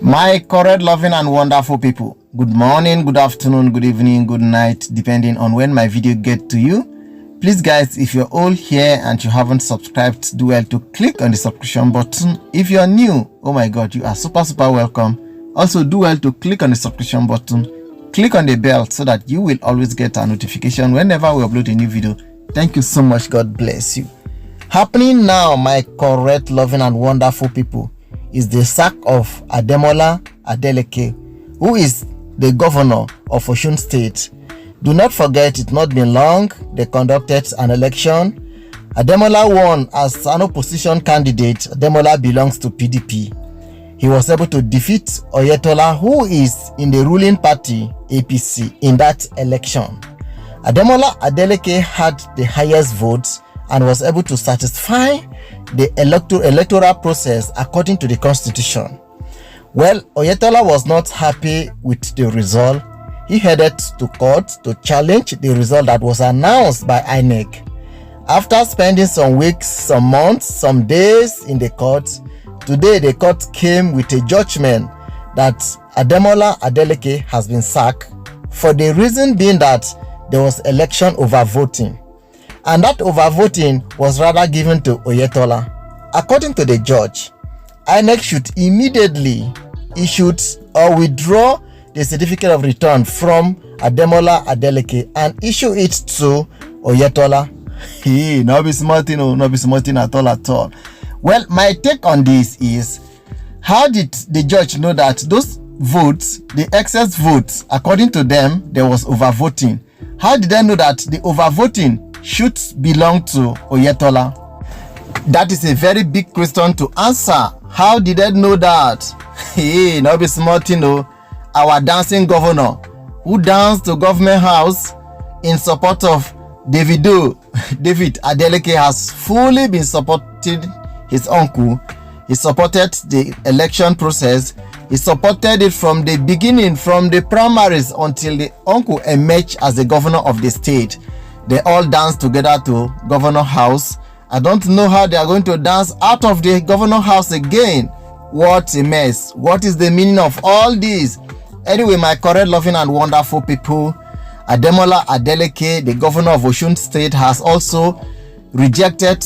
My correct, loving and wonderful people, good morning, good afternoon, good evening, good night, depending on when my video get to you. Please guys, if you're all here and you haven't subscribed, do well to click on the subscription button. If you're new, oh my god, you are super welcome. Also do well to click on the subscription button, click on the bell so that you will always get a notification whenever we upload a new video. Thank you so much. God bless you. Happening now, my correct, loving and wonderful people, is the sack of Ademola Adeleke, who is the governor of Osun State. Do not forget, it's not been long they conducted an election. Ademola won as an opposition candidate. Ademola belongs to PDP. He was able to defeat Oyetola, who is in the ruling party APC, in that election. Ademola Adeleke had the highest votes and was able to satisfy the electoral process according to the constitution. Well, Oyetola was not happy with the result. He headed to court to challenge the result that was announced by INEC. After spending some weeks, some months, some days in the court, today the court came with a judgment that Ademola Adeleke has been sacked, for the reason being that there was election overvoting. And that overvoting was rather given to Oyetola. According to the judge, INEC should immediately issue or withdraw the certificate of return from Ademola Adeleke and issue it to Oyetola. No be smarting, no be smarting at all. Well, my take on this is, how did the judge know that those votes, the excess votes, according to them, there was overvoting? How did they know that the overvoting should belong to Oyetola? That is a very big question to answer. How did they know that? No be smarting, our dancing governor who danced to government house in support of Davido Adeleke has fully been supporting his uncle. He supported the election process. He supported it from the beginning, from the primaries until the uncle emerged as the governor of the state. They all danced together to governor house. I don't know how they are going to dance out of the governor house again. What a mess. What is the meaning of all this? Anyway, my correct, loving and wonderful people, Ademola Adeleke, the governor of Osun State, has also rejected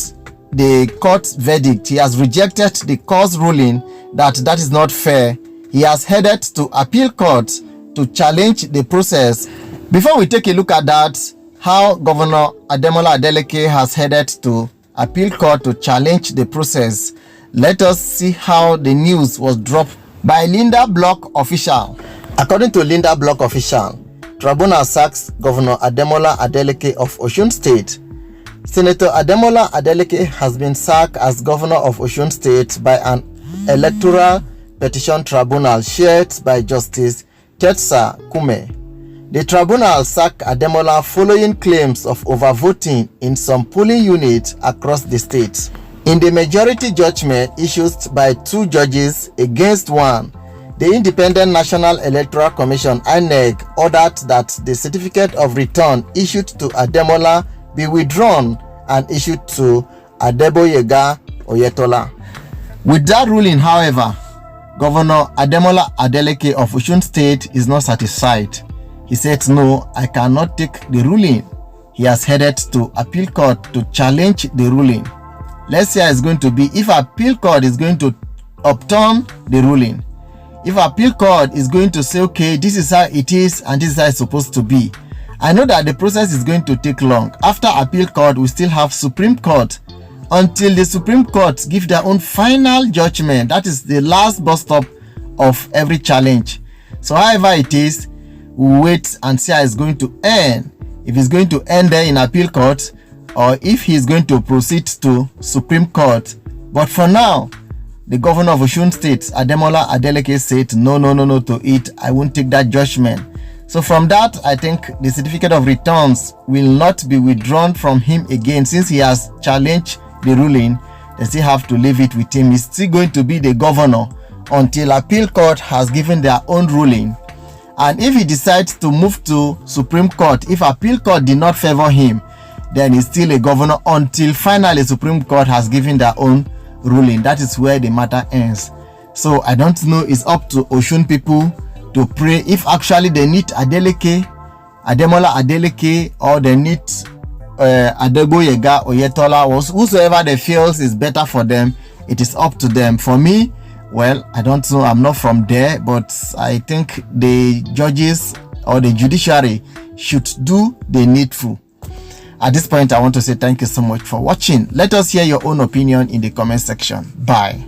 the court verdict. He has rejected the court's ruling that is not fair. He has headed to appeal court to challenge the process. Before we take a look at that, how Governor Ademola Adeleke has headed to appeal court to challenge the process, let us see how the news was dropped by Linda Block official. According to Linda Block official, tribunal sacks Governor Ademola Adeleke of Osun State. Senator Ademola Adeleke has been sacked as governor of Osun State by an electoral petition tribunal chaired by Justice Tetsa Kume. The tribunal sacked Ademola following claims of overvoting in some polling units across the state. In the majority judgment issued by 2 judges against 1, the Independent National Electoral Commission INEC ordered that the certificate of return issued to Ademola be withdrawn and issued to Adeboyega Oyetola. With that ruling, however, Governor Ademola Adeleke of Osun State is not satisfied. He said, no, I cannot take the ruling. He has headed to appeal court to challenge the ruling. Let's see how it's going to be if appeal court is going to upturn the ruling. If appeal court is going to say, okay, this is how it is and this is how it's supposed to be. I know that the process is going to take long. After appeal court, we still have Supreme Court. Until the Supreme Court give their own final judgment, that is the last bus stop of every challenge. So however it is, we'll wait and see how it's going to end. If it's going to end there in appeal court, or if he's going to proceed to Supreme Court. But for now, the governor of Osun State, Ademola Adeleke, said no to it. I won't take that judgment. So from that, I think the certificate of returns will not be withdrawn from him again, since he has challenged the ruling. They still have to leave it with him. He's still going to be the governor until appeal court has given their own ruling. And if he decides to move to Supreme Court, if appeal court did not favor him, then he's still a governor until finally Supreme Court has given their own ruling. That is where the matter ends. So I don't know, it's up to Osun people to pray if actually they need Adeleke, Ademola Adeleke, or they need Adegboyega, Oyetola, or whosoever they feels is better for them. It is up to them. For me, well, I don't know, I'm not from there, but I think the judges or the judiciary should do the needful. At this point, I want to say thank you so much for watching. Let us hear your own opinion in the comment section. Bye.